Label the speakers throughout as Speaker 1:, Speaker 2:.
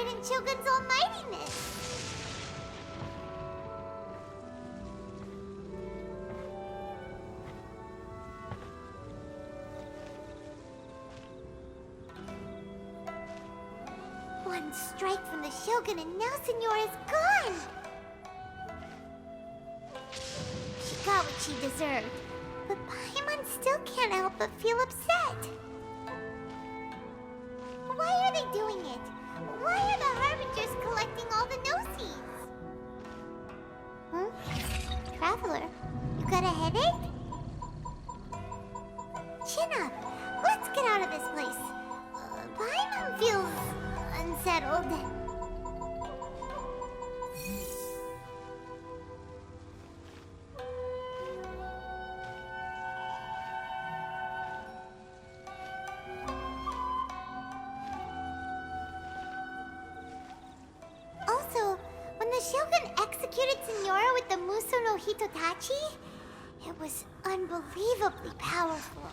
Speaker 1: pride in Shogun's almightiness. One strike from the Shogun and now Signora's gone! She got what she deserved, but Paimon still can't help but feel upset. Why are they doing it? Why are the Harbingers collecting all the no-seeds? Traveler, you got a headache? Chin up. Let's get out of this place. Paimon feels unsettled. Also, when the Shogun executed Signora with the Muso no Hitotachi, it was unbelievably powerful.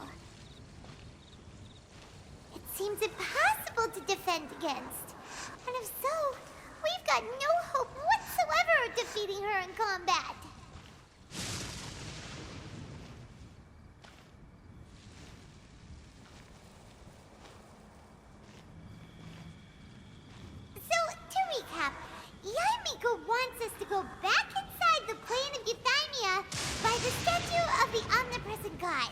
Speaker 1: It seems impossible to defend against. And if so, we've got no hope whatsoever of defeating her in combat. So, to recap, Yaimiko wants us to go back inside the plane of Euthymia by the statue of the omnipresent god.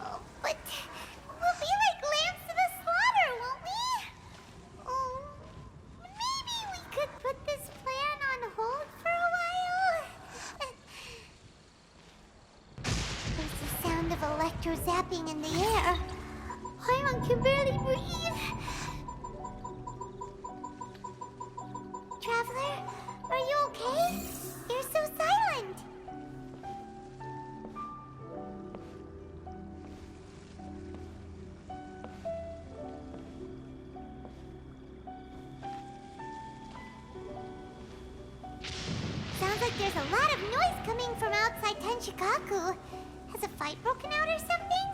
Speaker 1: Oh, but we'll be like lambs to the slaughter, won't we? Oh, maybe we could put this plan on hold for a while? There's the sound of electro-zapping in the air. Paimon can barely breathe. Traveler, are you okay? You're so silent. Sounds like there's a lot of noise coming from outside Tenshikaku. Has a fight broken out or something?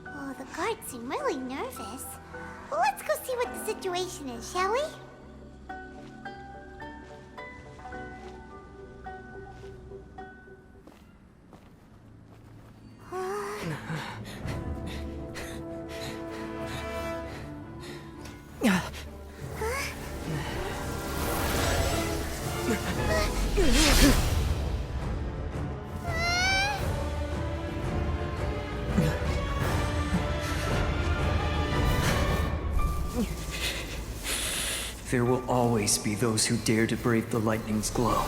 Speaker 1: Oh, the guards seem really nervous. Well, let's go see what the situation is, shall we?
Speaker 2: There will always be those who dare to brave the lightning's glow.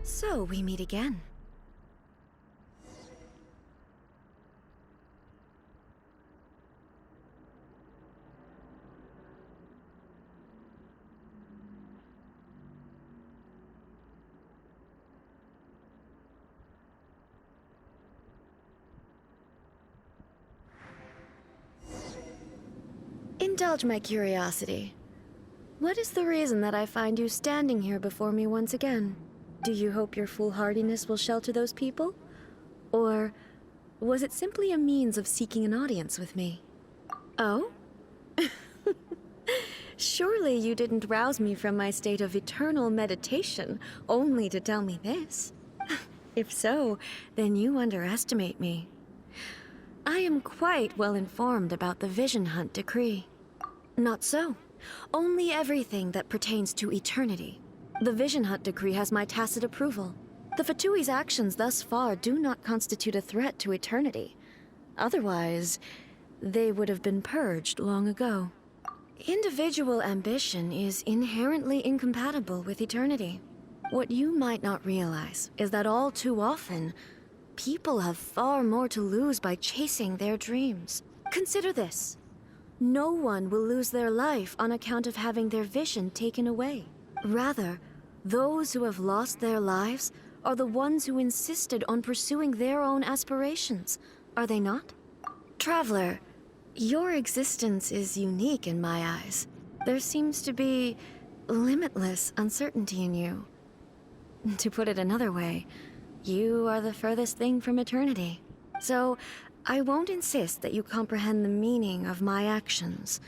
Speaker 3: So, we meet again. Indulge my curiosity. What is the reason that I find you standing here before me once again? Do you hope your foolhardiness will shelter those people? Or was it simply a means of seeking an audience with me? Oh? Surely you didn't rouse me from my state of eternal meditation only to tell me this. If so, then you underestimate me. I am quite well informed about the Vision Hunt decree. Not so. Only everything that pertains to eternity. The Vision Hunt decree has my tacit approval. The Fatui's actions thus far do not constitute a threat to eternity. Otherwise, they would have been purged long ago. Individual ambition is inherently incompatible with eternity. What you might not realize is that all too often, people have far more to lose by chasing their dreams. Consider this. No one will lose their life on account of having their vision taken away. Rather, those who have lost their lives are the ones who insisted on pursuing their own aspirations, are they not? Traveler, your existence is unique in my eyes. There seems to be limitless uncertainty in you. To put it another way, you are the furthest thing from eternity. So, I won't insist that you comprehend the meaning of my actions.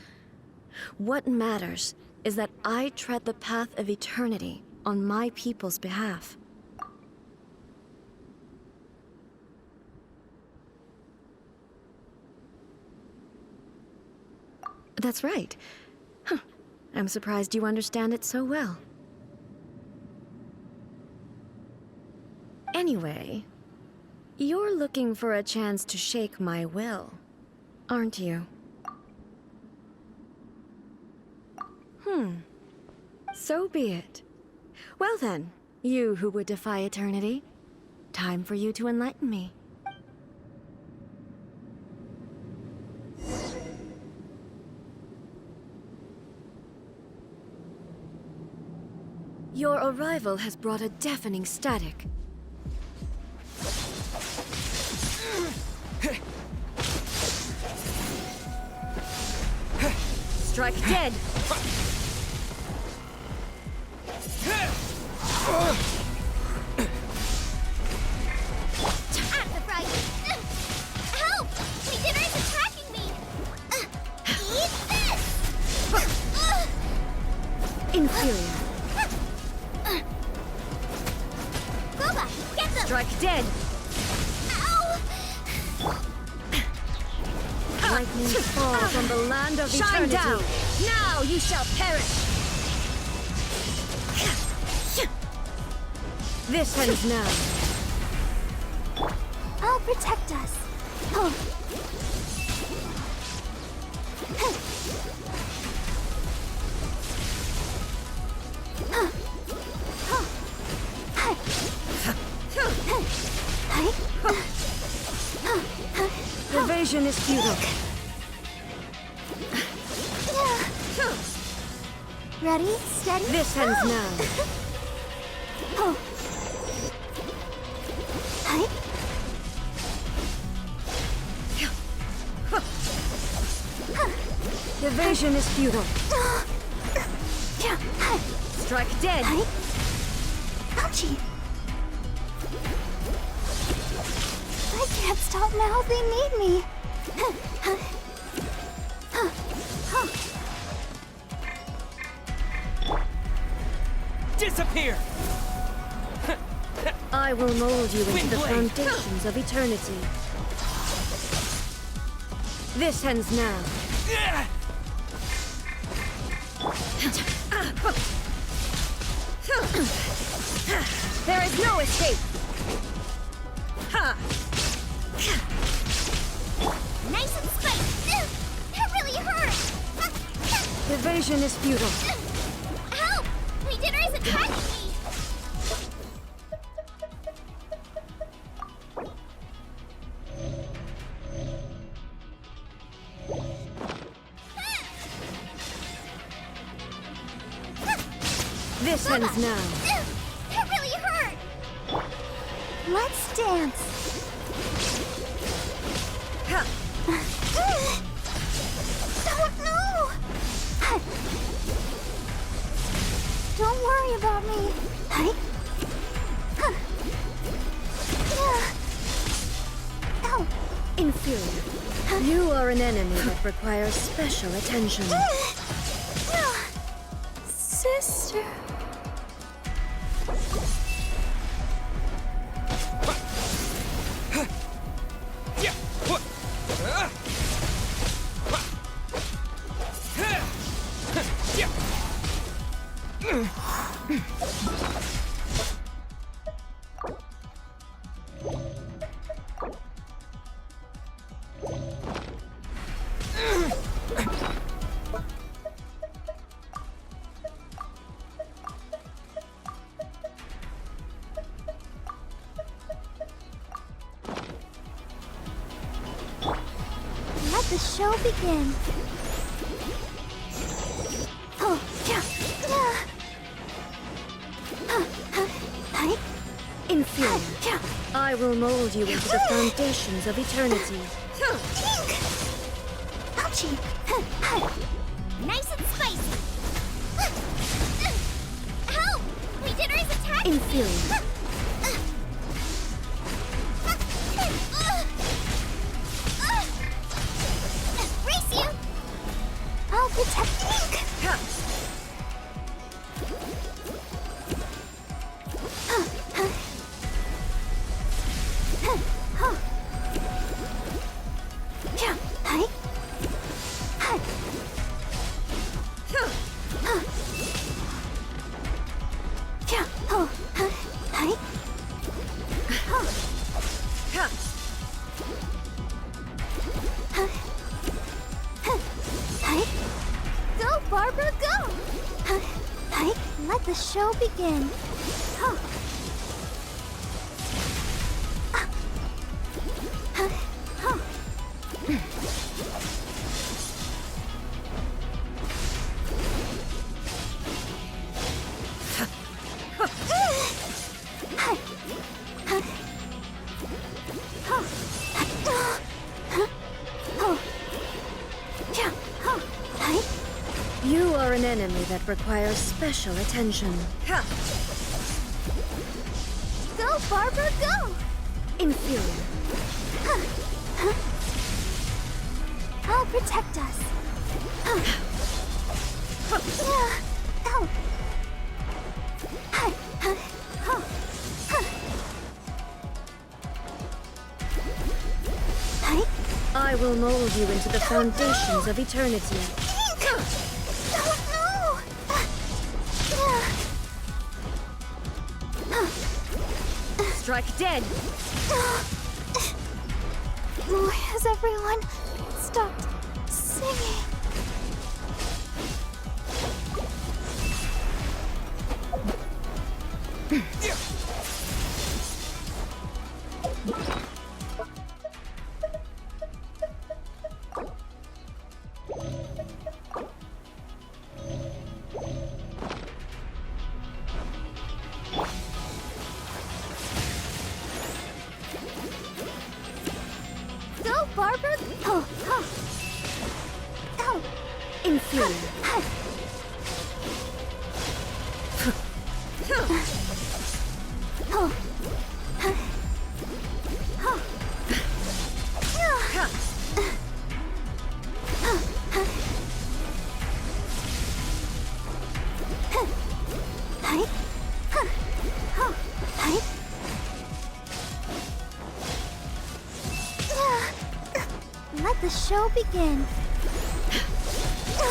Speaker 3: What matters is that I tread the path of eternity on my people's behalf. That's right. Huh. I'm surprised you understand it so well. Anyway, you're looking for a chance to shake my will, aren't you? So be it. Well then, you who would defy eternity, time for you to enlighten me. Your arrival has brought a deafening static. Strike dead!
Speaker 1: At the fright! Help! My dinner is attacking me! Eat this!
Speaker 3: Inferior.
Speaker 1: Boba, get them!
Speaker 3: Strike dead!
Speaker 1: Ow!
Speaker 3: Lightning fall from the land of
Speaker 4: Shine
Speaker 3: eternity.
Speaker 4: down! Now you shall perish!
Speaker 3: This ends now.
Speaker 1: I'll protect us. Oh.
Speaker 3: Evasion is futile.
Speaker 1: Ready? Steady?
Speaker 3: This ends now.
Speaker 1: Oh. Hi.
Speaker 3: Evasion is futile. Strike dead.
Speaker 1: Hi. Ouchie. I can't stop now. They need me.
Speaker 4: Disappear!
Speaker 3: I will mold you into the
Speaker 4: Windblade.
Speaker 3: foundations of eternity. This ends now. There is no escape.
Speaker 1: Nice and spiked. That really hurt.
Speaker 3: Evasion is futile.
Speaker 1: Help! My dinner is attacking me.
Speaker 3: This ends now.
Speaker 1: That really hurt. Let's dance. Don't know. Don't worry about me. Hi. Ow.
Speaker 3: Inferior. You are an enemy that requires special attention.
Speaker 1: sister. Let the show begin. Oh, yeah.
Speaker 3: Inferior. I will mold you into the foundations of eternity.
Speaker 1: Ouchie. Nice and spicy. Help! Leader is attacking me.
Speaker 3: Inferior.
Speaker 1: Race you! I'll protect Ink! Go, Barbara, go! Let the show begin.
Speaker 3: You are an enemy that requires special attention.
Speaker 1: Go, Barbara, go!
Speaker 3: Inferior.
Speaker 1: I'll protect us. Ow.
Speaker 3: I will mold you into the foundations of eternity. Strike dead.
Speaker 1: Why has everyone stopped singing? Go, Barbara! Oh!
Speaker 3: Inferior.
Speaker 1: Let the show begin. No!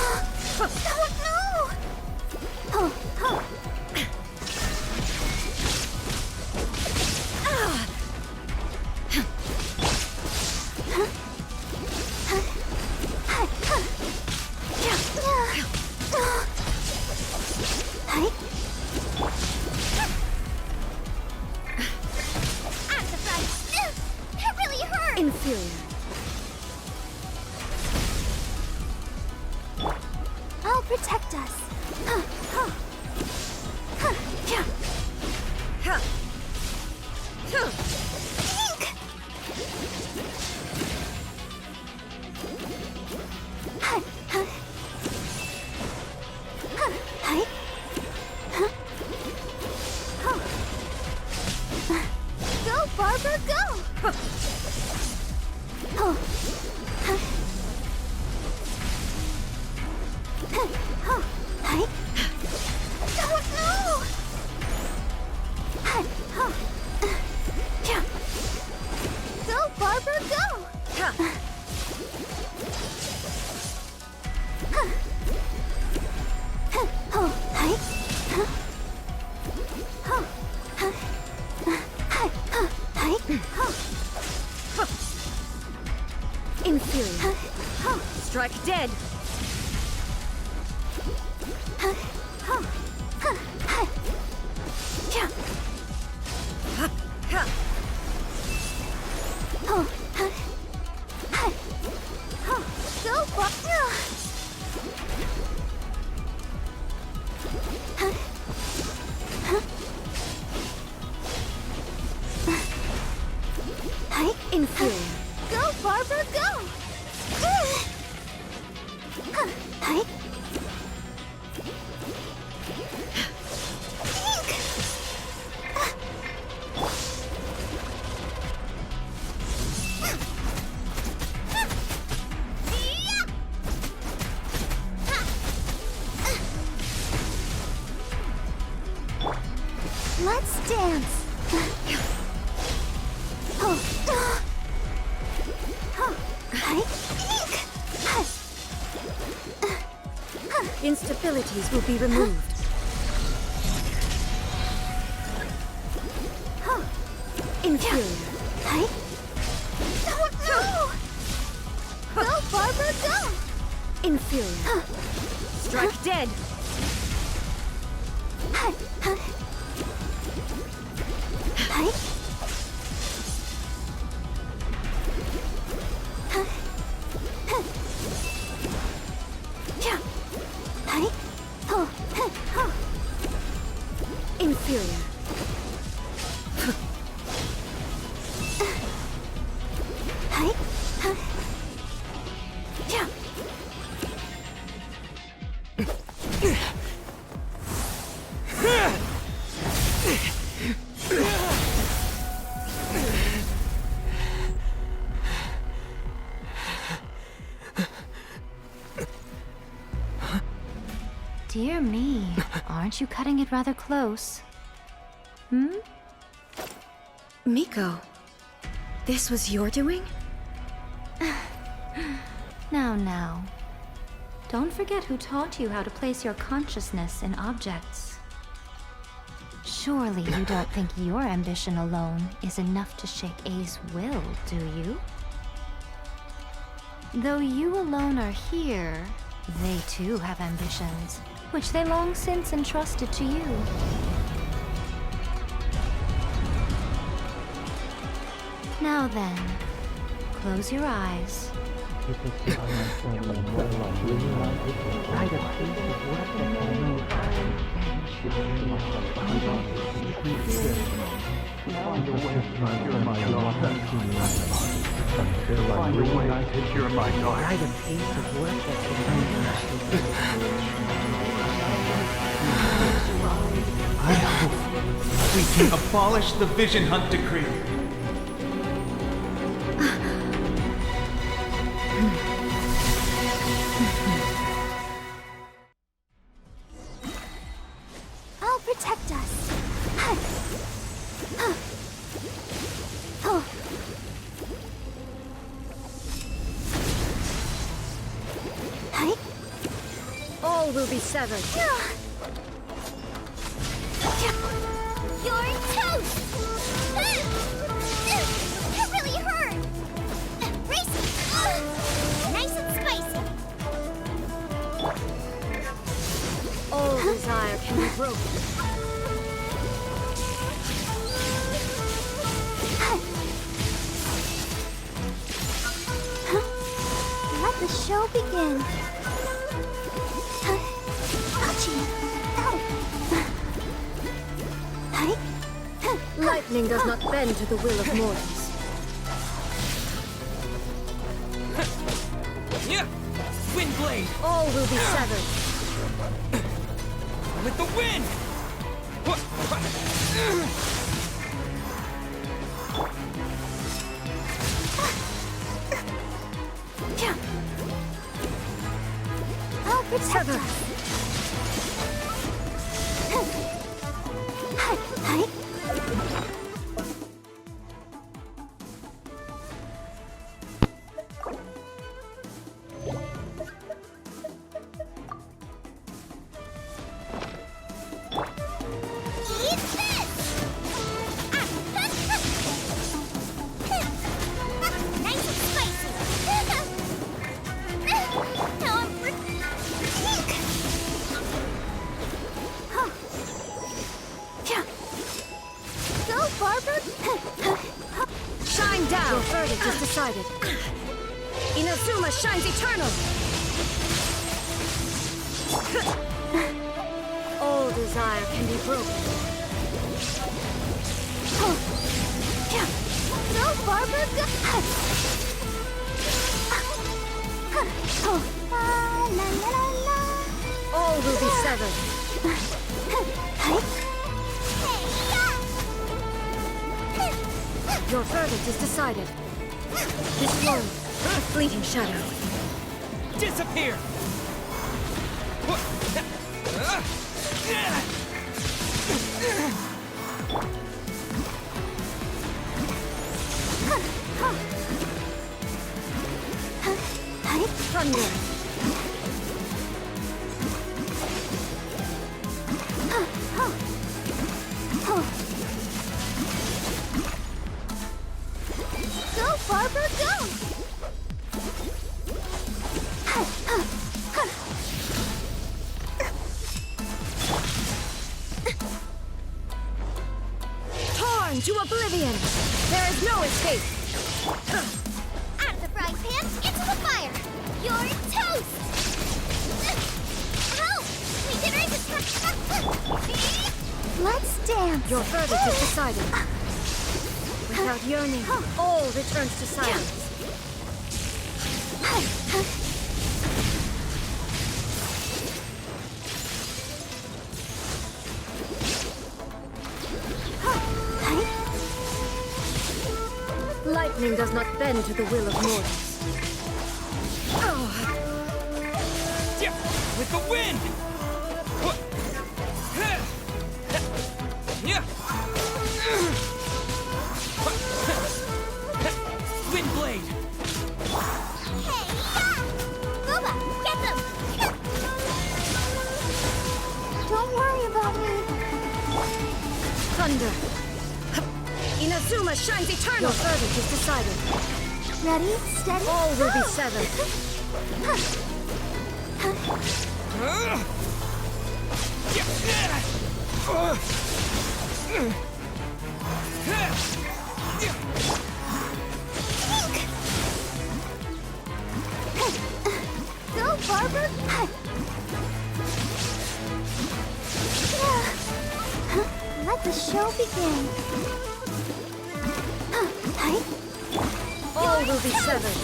Speaker 1: It really hurt!
Speaker 3: Inferior.
Speaker 1: I'll protect us. Ink! Go, Barbara, go! Don't know! Go, Barbara, go!
Speaker 3: Inferior. Strike dead.
Speaker 1: Go, Barbara!
Speaker 3: Inferior.
Speaker 1: Go, Barbara, go! Let's dance.
Speaker 3: Instabilities will be removed. Inferior.
Speaker 1: Go, Barbara, go!
Speaker 3: Inferior. Strike dead. Inferior.
Speaker 5: Dear me, aren't you cutting it rather close? Hmm?
Speaker 3: Miko, this was your doing?
Speaker 5: Now. Don't forget who taught you how to place your consciousness in objects. Surely you don't think your ambition alone is enough to shake Ei's will, do you? Though you alone are here, they too have ambitions, which they long since entrusted to you. Now then, close your eyes.
Speaker 6: I hope we can abolish the Vision Hunt Decree.
Speaker 1: I'll protect us.
Speaker 3: All will be severed.
Speaker 1: You're toast! That really hurt! Race! Nice and spicy!
Speaker 3: All desire can be broken.
Speaker 1: Let the show begin.
Speaker 3: Lightning does not bend to the will of mortals.
Speaker 6: Yeah! Wind blade!
Speaker 3: All will be severed.
Speaker 6: With the wind!
Speaker 1: I'll protect us. Eat this! Nice and spicy. Now I'm Go, Barbara!
Speaker 4: Shine down!
Speaker 3: Your verdict is decided.
Speaker 4: Inazuma shines eternal!
Speaker 3: All desire can be broken.
Speaker 1: Go, Barbara! Go! La, la, la, la.
Speaker 3: All will be severed. Your verdict is decided. This one, a fleeting shadow.
Speaker 6: Disappear!
Speaker 3: Thunder.
Speaker 1: Go, Barbara, go!
Speaker 3: Torn to oblivion. There is no escape.
Speaker 1: Out of the frying pan, into the fire! You're toast! Help! We can raise it! Let's dance!
Speaker 3: Your verdict is decided. Without yearning, all returns to silence. Lightning does not bend to the will of mortals.
Speaker 6: Yeah, with the wind! Yeah. Wind blade!
Speaker 1: Hey, yeah! Booba, get them! Don't worry about me.
Speaker 3: Thunder.
Speaker 4: Inazuma shines eternal!
Speaker 3: Your verdict is decided.
Speaker 1: Ready, steady,
Speaker 3: All will be
Speaker 1: go!
Speaker 3: severed.
Speaker 1: Go, Barbara! Let the show begin.
Speaker 3: All will be severed.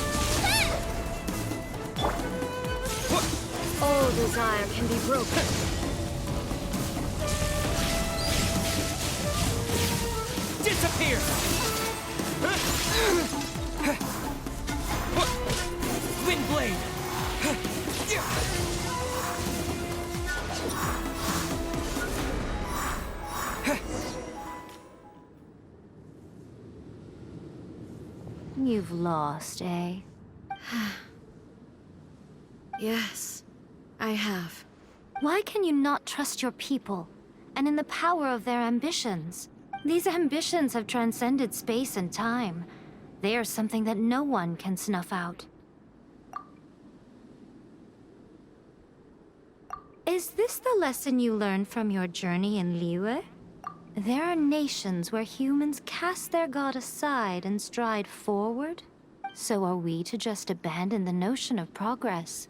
Speaker 3: All desire can be broken.
Speaker 6: Disappear! Wind blade!
Speaker 5: You've lost, eh?
Speaker 3: Yes, I have.
Speaker 5: Why can you not trust your people, and in the power of their ambitions? These ambitions have transcended space and time. They are something that no one can snuff out. Is this the lesson you learned from your journey in Liyue? There are nations where humans cast their god aside and stride forward. So are we to just abandon the notion of progress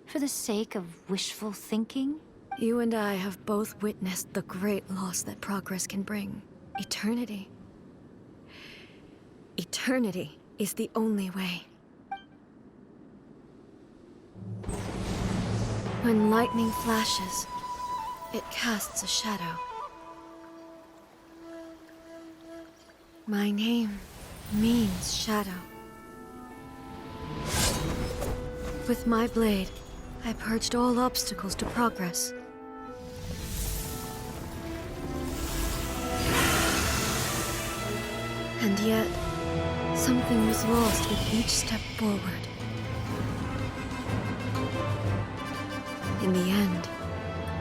Speaker 5: for the sake of wishful thinking?
Speaker 3: You and I have both witnessed the great loss that progress can bring. Eternity. Eternity is the only way. When lightning flashes, it casts a shadow. My name means shadow. With my blade, I purged all obstacles to progress. And yet, something was lost with each step forward. In the end,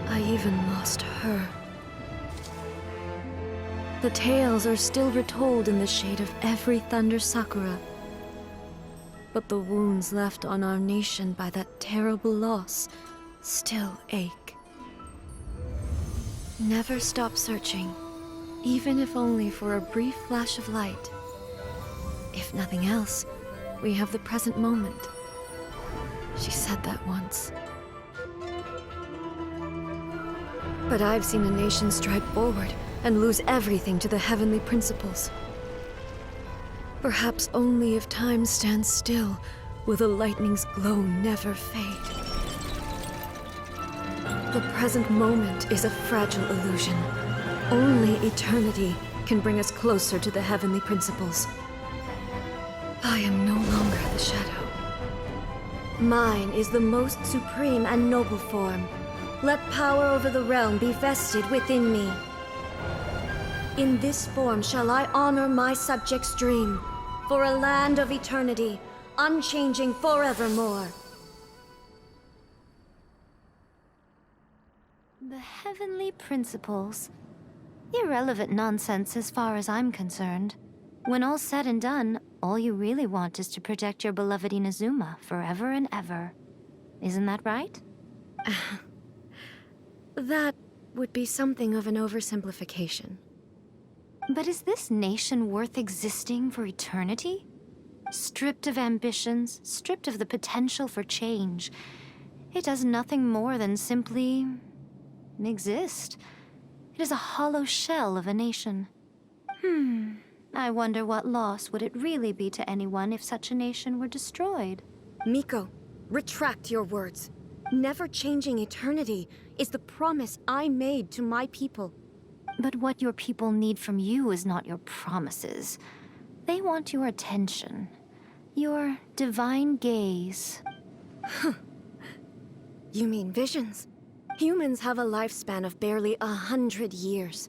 Speaker 3: I even lost her. The tales are still retold in the shade of every Thunder Sakura. But the wounds left on our nation by that terrible loss still ache. Never stop searching, even if only for a brief flash of light. If nothing else, we have the present moment. She said that once. But I've seen a nation stride forward and lose everything to the heavenly principles. Perhaps only if time stands still will the lightning's glow never fade. The present moment is a fragile illusion. Only eternity can bring us closer to the heavenly principles. I am no longer the shadow. Mine is the most supreme and noble form. Let power over the realm be vested within me. In this form shall I honor my subjects' dream, for a land of eternity, unchanging forevermore.
Speaker 5: The heavenly principles. Irrelevant nonsense as far as I'm concerned. When all's said and done, all you really want is to protect your beloved Inazuma forever and ever. Isn't that right?
Speaker 3: That would be something of an oversimplification.
Speaker 5: But is this nation worth existing for eternity? Stripped of ambitions, stripped of the potential for change, it does nothing more than simply exist. It is a hollow shell of a nation. I wonder what loss would it really be to anyone if such a nation were destroyed?
Speaker 3: Miko, retract your words. Never changing eternity is the promise I made to my people.
Speaker 5: But what your people need from you is not your promises. They want your attention. Your divine gaze.
Speaker 3: You mean visions? Humans have a lifespan of barely 100 years.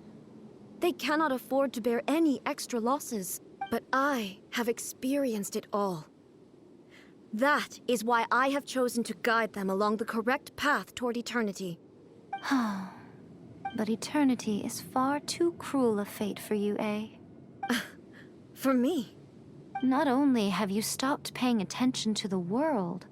Speaker 3: They cannot afford to bear any extra losses. But I have experienced it all. That is why I have chosen to guide them along the correct path toward eternity.
Speaker 5: But eternity is far too cruel a fate for you, Ei.
Speaker 3: For me?
Speaker 5: Not only have you stopped paying attention to the world,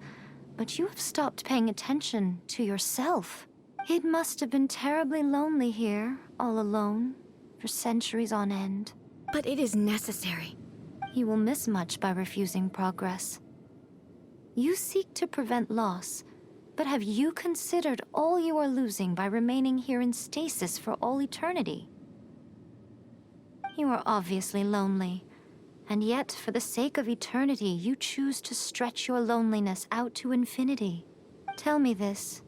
Speaker 5: but you have stopped paying attention to yourself. It must have been terribly lonely here, all alone, for centuries on end.
Speaker 3: But it is necessary.
Speaker 5: You will miss much by refusing progress. You seek to prevent loss, but have you considered all you are losing by remaining here in stasis for all eternity? You are obviously lonely, and yet for the sake of eternity, you choose to stretch your loneliness out to infinity. Tell me this.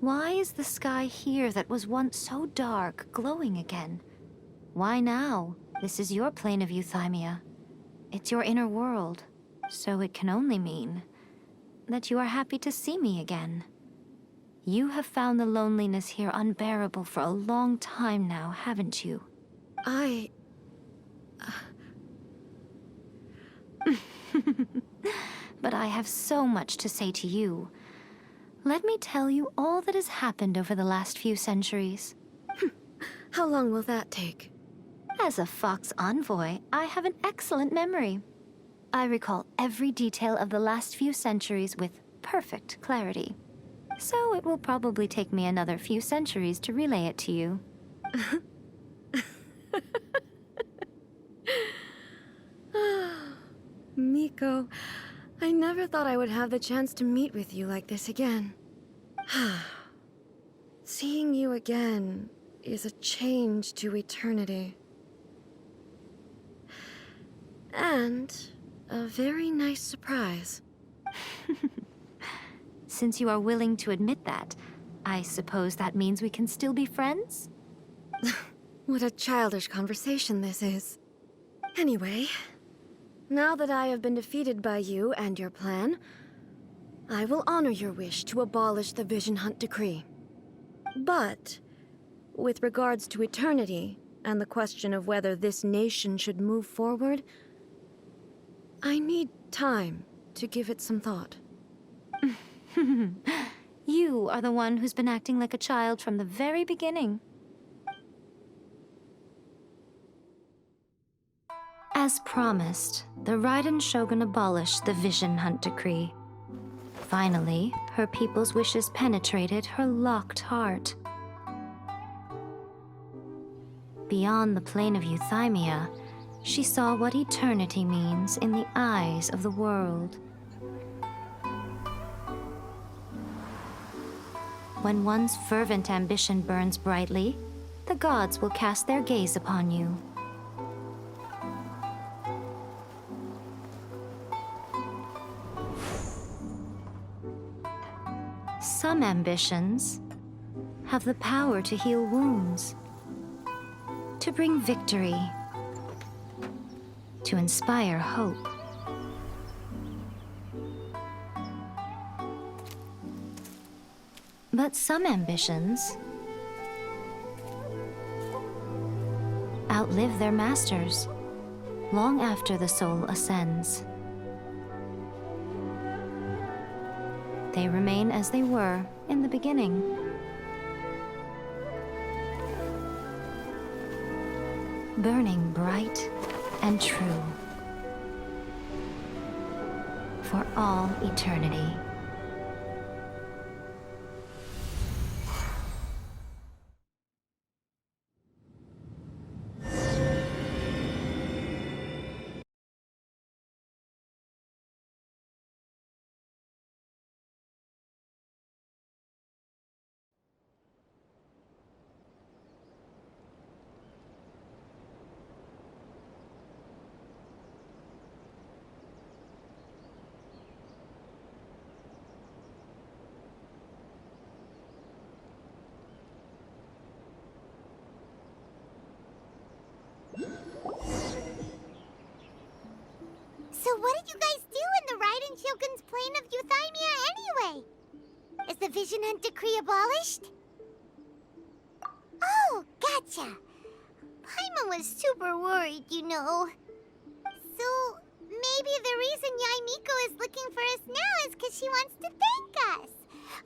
Speaker 5: Why is the sky here that was once so dark glowing again? Why now? This is your plane of euthymia. It's your inner world, so it can only mean that you are happy to see me again. You have found the loneliness here unbearable for a long time now, haven't you? But I have so much to say to you. Let me tell you all that has happened over the last few centuries.
Speaker 3: How long will that take?
Speaker 5: As a Fox envoy, I have an excellent memory. I recall every detail of the last few centuries with perfect clarity. So it will probably take me another few centuries to relay it to you.
Speaker 3: Miko, I never thought I would have the chance to meet with you like this again. Seeing you again is a change to eternity. And a very nice surprise.
Speaker 5: Since you are willing to admit that, I suppose that means we can still be friends?
Speaker 3: What a childish conversation this is. Anyway, now that I have been defeated by you and your plan, I will honor your wish to abolish the Vision Hunt Decree. But, with regards to eternity and the question of whether this nation should move forward, I need time to give it some thought.
Speaker 5: You are the one who's been acting like a child from the very beginning. As promised, the Raiden Shogun abolished the Vision Hunt Decree. Finally, her people's wishes penetrated her locked heart. Beyond the plane of euthymia, she saw what eternity means in the eyes of the world. When one's fervent ambition burns brightly, the gods will cast their gaze upon you. Some ambitions have the power to heal wounds, to bring victory, to inspire hope. But some ambitions outlive their masters long after the soul ascends. They remain as they were in the beginning. Burning bright and true for all eternity.
Speaker 1: So what did you guys do in the Raiden Shogun's plane of euthymia anyway? Is the Vision Hunt Decree abolished? Oh, gotcha. Paimon was super worried, you know. So maybe the reason Yaimiko is looking for us now is because she wants to thank us.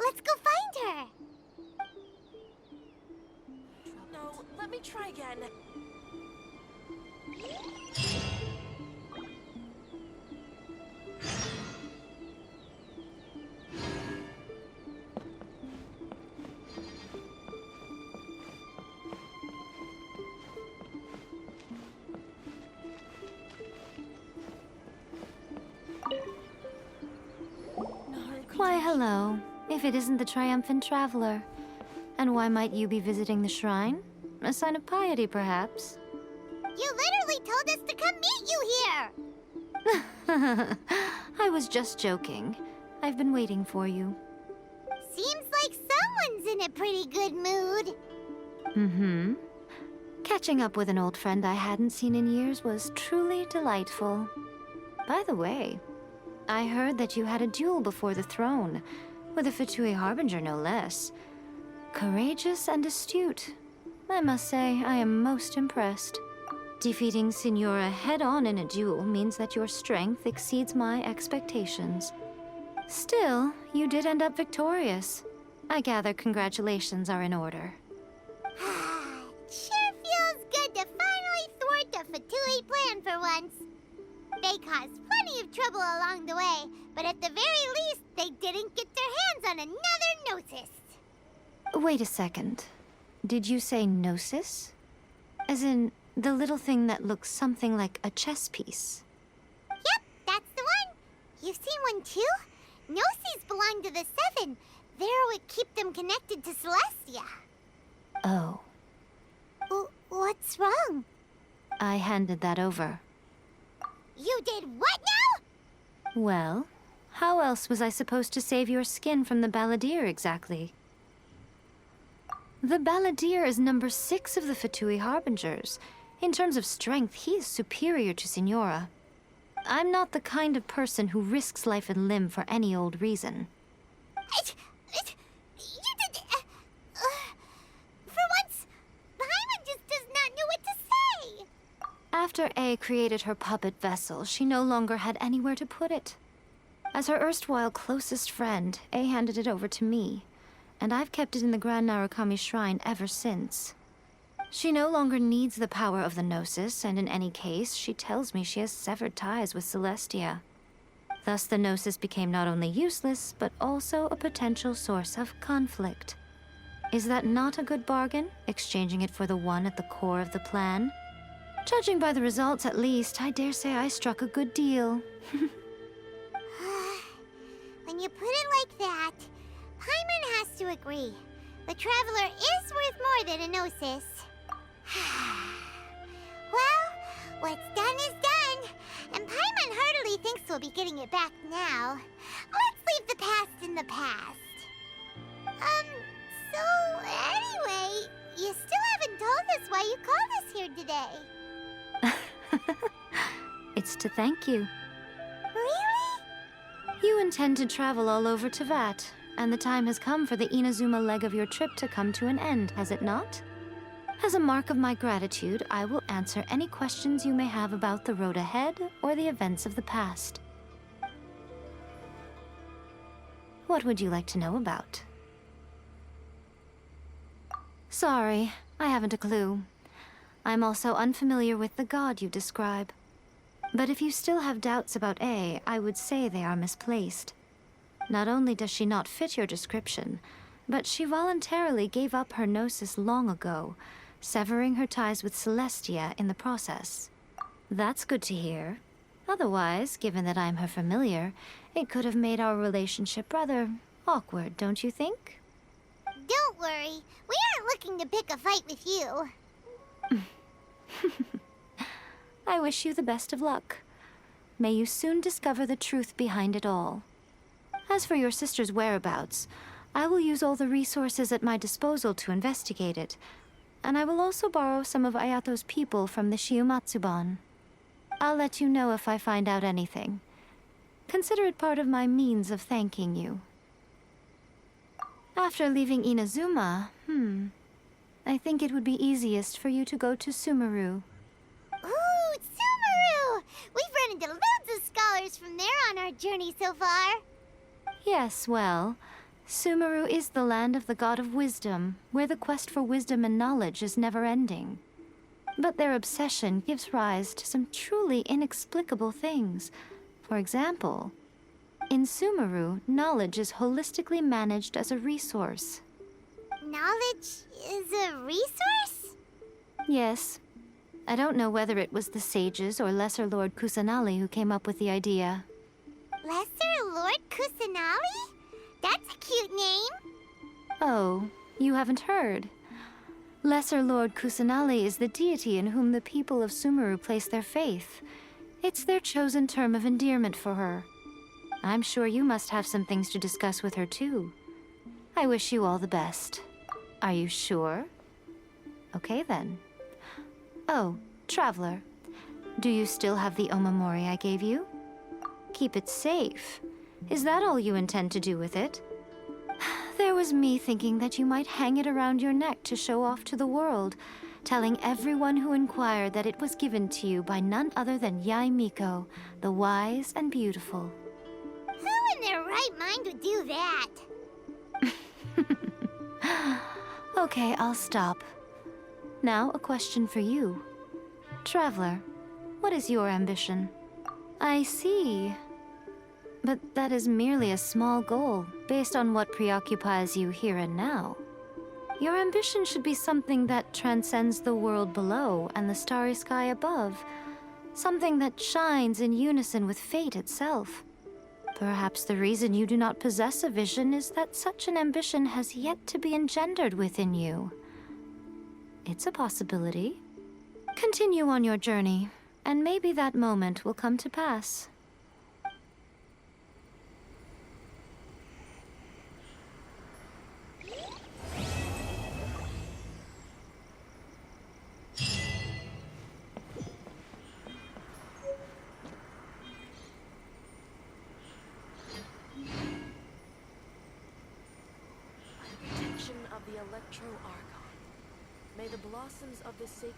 Speaker 1: Let's go find her.
Speaker 7: No, let me try again.
Speaker 5: Why, hello, if it isn't the triumphant traveler. And why might you be visiting the shrine? A sign of piety, perhaps?
Speaker 1: You literally told us to come meet you here!
Speaker 5: I was just joking. I've been waiting for you.
Speaker 1: Seems like someone's in a pretty good mood.
Speaker 5: Mm-hmm. Catching up with an old friend I hadn't seen in years was truly delightful. By the way, I heard that you had a duel before the throne, with a Fatui Harbinger no less. Courageous and astute. I must say, I am most impressed. Defeating Signora head-on in a duel means that your strength exceeds my expectations. Still, you did end up victorious. I gather congratulations are in order.
Speaker 1: Sure feels good to finally thwart the Fatui plan for once. They caused plenty of trouble along the way, but at the very least, they didn't get their hands on another Gnosis.
Speaker 5: Wait a second. Did you say Gnosis? As in, the little thing that looks something like a chess piece?
Speaker 1: Yep, that's the one. You've seen one too? Gnosis belong to the Seven. They're what keep them connected to Celestia.
Speaker 5: Oh.
Speaker 1: What's wrong?
Speaker 5: I handed that over.
Speaker 1: You did what now?
Speaker 5: Well, how else was I supposed to save your skin from the Balladeer exactly? The Balladeer is number 6 of the Fatui Harbingers. In terms of strength, he is superior to Signora. I'm not the kind of person who risks life and limb for any old reason.
Speaker 1: You did... for once, Paimon just does not know what to
Speaker 5: After Ei created her puppet vessel, she no longer had anywhere to put it. As her erstwhile closest friend, Ei handed it over to me, and I've kept it in the Grand Narukami Shrine ever since. She no longer needs the power of the Gnosis, and in any case, she tells me she has severed ties with Celestia. Thus, the Gnosis became not only useless, but also a potential source of conflict. Is that not a good bargain, exchanging it for the one at the core of the plan? Judging by the results, at least, I dare say I struck a good deal.
Speaker 1: When you put it like that, Paimon has to agree. The Traveler is worth more than a Gnosis. Well, what's done is done, and Paimon heartily thinks we'll be getting it back now. Let's leave the past in the past. So anyway, you still haven't told us why you called us here today.
Speaker 5: It's to thank you.
Speaker 1: Really?
Speaker 5: You intend to travel all over Teyvat, and the time has come for the Inazuma leg of your trip to come to an end, has it not? As a mark of my gratitude, I will answer any questions you may have about the road ahead or the events of the past. What would you like to know about? Sorry, I haven't a clue. I'm also unfamiliar with the god you describe. But if you still have doubts about Ei, I would say they are misplaced. Not only does she not fit your description, but she voluntarily gave up her Gnosis long ago, severing her ties with Celestia in the process. That's good to hear. Otherwise, given that I'm her familiar, it could have made our relationship rather awkward, don't you think?
Speaker 1: Don't worry, we aren't looking to pick a fight with you.
Speaker 5: I wish you the best of luck. May you soon discover the truth behind it all. As for your sister's whereabouts, I will use all the resources at my disposal to investigate it, and I will also borrow some of Ayato's people from the Shiumatsuban. I'll let you know if I find out anything. Consider it part of my means of thanking you. After leaving Inazuma, I think it would be easiest for you to go to Sumeru.
Speaker 1: Ooh, Sumeru! We've run into loads of scholars from there on our journey so far.
Speaker 5: Yes, well, Sumeru is the land of the god of wisdom, where the quest for wisdom and knowledge is never-ending. But their obsession gives rise to some truly inexplicable things. For example, in Sumeru, knowledge is holistically managed as a resource.
Speaker 1: Knowledge is a resource?
Speaker 5: Yes. I don't know whether it was the sages or Lesser Lord Kusanali who came up with the idea.
Speaker 1: Lesser Lord Kusanali? That's a cute name.
Speaker 5: Oh, you haven't heard. Lesser Lord Kusanali is the deity in whom the people of Sumeru place their faith. It's their chosen term of endearment for her. I'm sure you must have some things to discuss with her too. I wish you all the best. Are you sure? Okay then. Oh, Traveler, do you still have the omamori I gave you? Keep it safe. Is that all you intend to do with it? There was me thinking that you might hang it around your neck to show off to the world, telling everyone who inquired that it was given to you by none other than Yae Miko, the wise and beautiful.
Speaker 1: Who in their right mind would do that?
Speaker 5: Okay, I'll stop. Now, a question for you. Traveler, what is your ambition? I see. But that is merely a small goal, based on what preoccupies you here and now. Your ambition should be something that transcends the world below and the starry sky above. Something that shines in unison with fate itself. Perhaps the reason you do not possess a vision is that such an ambition has yet to be engendered within you. It's a possibility. Continue on your journey, and maybe that moment will come to pass.
Speaker 7: Protection of the Electro Archon. May the blossoms of this sacred